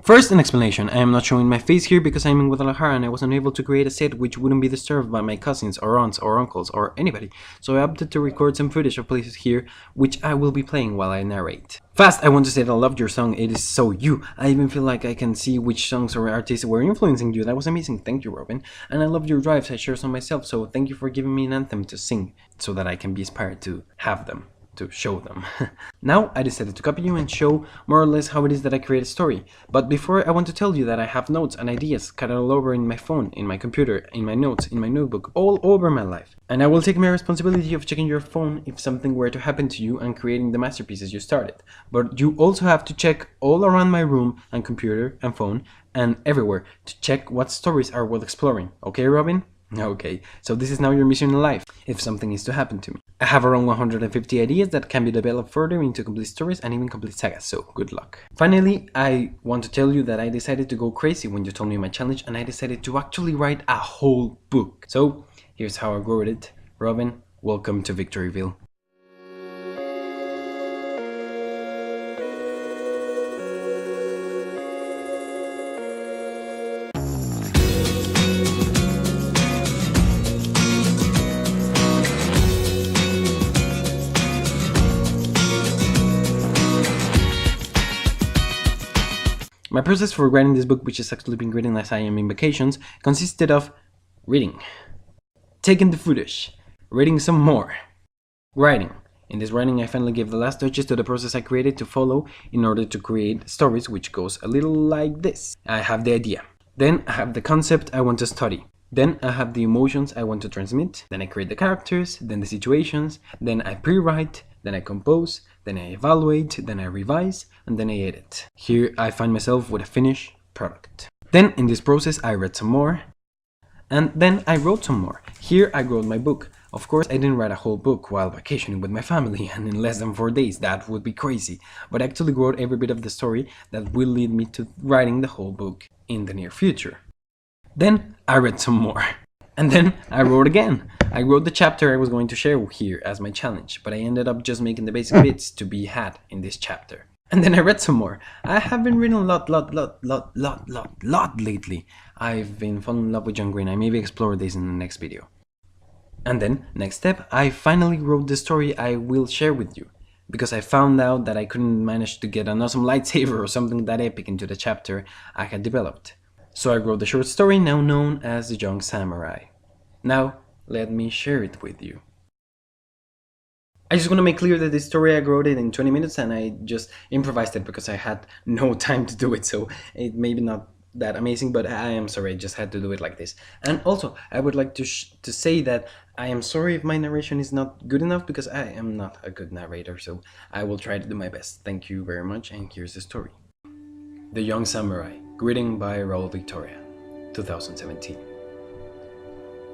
First, an explanation. I am not showing my face here because I'm in Guadalajara and I wasn't able to create a set which wouldn't be disturbed by my cousins or aunts or uncles or anybody, so I opted to record some footage of places here which I will be playing while I narrate. Fast, I want to say that I loved your song, it is so you. I even feel like I can see which songs or artists were influencing you, that was amazing, thank you Robin. And I loved your drives, I share some myself, so thank you for giving me an anthem to sing, so that I can be inspired to have them. To show them. Now I decided to copy you and show more or less how it is that I create a story. But before, I want to tell you that I have notes and ideas cut all over in my phone, in my computer, in my notes, in my notebook, all over my life. And I will take my responsibility of checking your phone if something were to happen to you and creating the masterpieces you started. But you also have to check all around my room and computer and phone and everywhere to check what stories are worth exploring. Okay, Robin? Okay, so this is now your mission in life, if something is to happen to me. I have around 150 ideas that can be developed further into complete stories and even complete sagas, so good luck. Finally, I want to tell you that I decided to go crazy when you told me my challenge and I decided to actually write a whole book. So, here's how I wrote it. Robin, welcome to Victoryville. My process for writing this book, which has actually been written as I am in vacations, consisted of reading, taking the footage, reading some more, writing. In this writing, I finally gave the last touches to the process I created to follow in order to create stories, which goes a little like this. I have the idea. Then I have the concept I want to study. Then I have the emotions I want to transmit. Then I create the characters, then the situations, then I pre-write, then I compose, then I evaluate, then I revise, and then I edit. Here I find myself with a finished product. Then in this process I read some more, and then I wrote some more. Here I wrote my book. Of course I didn't write a whole book while vacationing with my family and in less than 4 days, that would be crazy. But I actually wrote every bit of the story that will lead me to writing the whole book in the near future. Then I read some more. And then I wrote again. I wrote the chapter I was going to share here as my challenge, but I ended up just making the basic bits to be had in this chapter. And then I read some more. I have been reading a lot lately. I've been falling in love with John Green. I maybe explore this in the next video. And then, next step, I finally wrote the story I will share with you, because I found out that I couldn't manage to get an awesome lightsaber or something that epic into the chapter I had developed. So I wrote the short story now known as The Young Samurai. Now, let me share it with you. I just want to make clear that this story I wrote it in 20 minutes and I just improvised it because I had no time to do it, so it may be not that amazing, but I am sorry, I just had to do it like this. And also, I would like to say that I am sorry if my narration is not good enough because I am not a good narrator, so I will try to do my best. Thank you very much, and here's the story. The Young Samurai, written by Raul Victoria, 2017.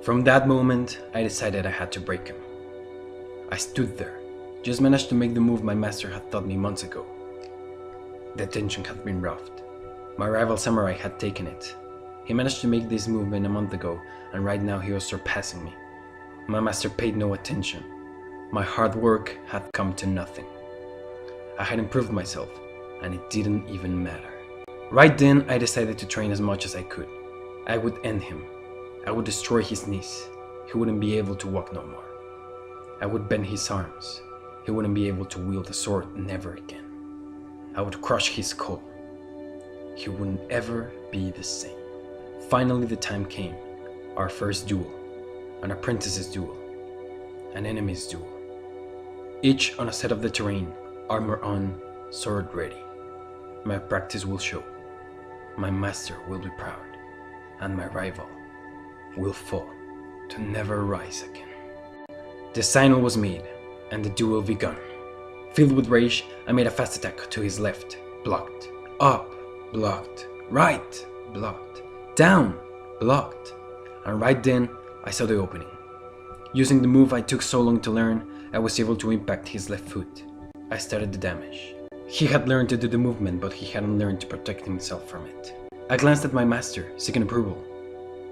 From that moment, I decided I had to break him. I stood there, just managed to make the move my master had taught me months ago. The tension had been roughed. My rival samurai had taken it. He managed to make this movement a month ago, and right now he was surpassing me. My master paid no attention. My hard work had come to nothing. I had improved myself, and it didn't even matter. Right then, I decided to train as much as I could. I would end him. I would destroy his knees. He wouldn't be able to walk no more. I would bend his arms. He wouldn't be able to wield a sword never again. I would crush his skull. He wouldn't ever be the same. Finally the time came. Our first duel. An apprentice's duel. An enemy's duel. Each on a set of the terrain, armor on, sword ready. My practice will show. My master will be proud. And my rival will fall to never rise again. The signal was made, and the duel begun. Filled with rage, I made a fast attack to his left, blocked. Up, blocked. Right, blocked. Down, blocked. And right then, I saw the opening. Using the move I took so long to learn, I was able to impact his left foot. I started the damage. He had learned to do the movement, but he hadn't learned to protect himself from it. I glanced at my master, seeking approval.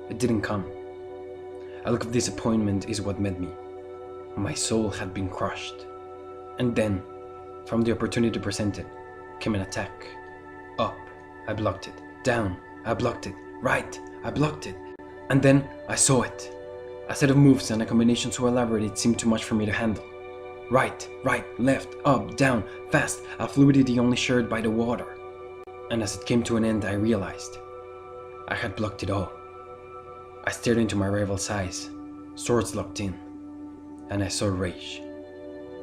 It didn't come. A look of disappointment is what met me. My soul had been crushed. And then, from the opportunity presented, came an attack. Up, I blocked it. Down, I blocked it. Right, I blocked it. And then I saw it. A set of moves and a combination so elaborate it seemed too much for me to handle. Right, left, up, down, fast, a fluidity only shared by the water. And as it came to an end, I realized I had blocked it all. I stared into my rival's eyes, swords locked in, and I saw rage.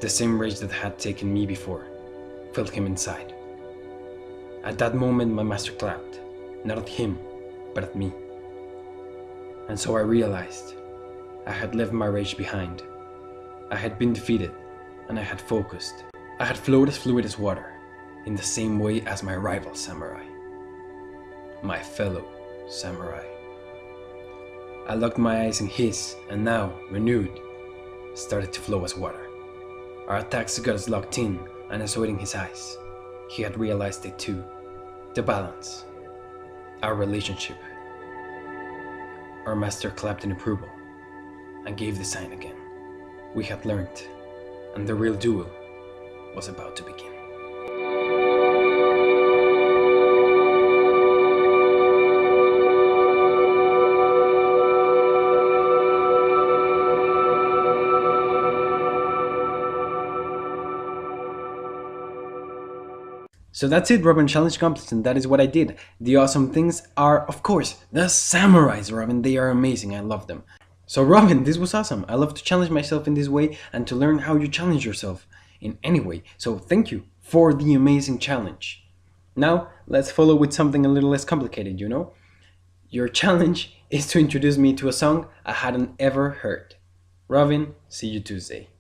The same rage that had taken me before, filled him inside. At that moment, my master clapped, not at him, but at me. And so I realized I had left my rage behind. I had been defeated, and I had focused. I had flowed as fluid as water, in the same way as my rival samurai. My fellow samurai. I locked my eyes in his, and now, renewed, started to flow as water. Our attacks got us locked in, and I saw it in his eyes. He had realized it too. The balance. Our relationship. Our master clapped in approval, and gave the sign again. We had learned, and the real duel was about to begin. So that's it, Robin. Challenge accomplished, and that is what I did. The awesome things are, of course, the samurais, Robin. They are amazing. I love them. So, Robin, this was awesome. I love to challenge myself in this way and to learn how you challenge yourself in any way. So, thank you for the amazing challenge. Now, let's follow with something a little less complicated, you know? Your challenge is to introduce me to a song I hadn't ever heard. Robin, see you Tuesday.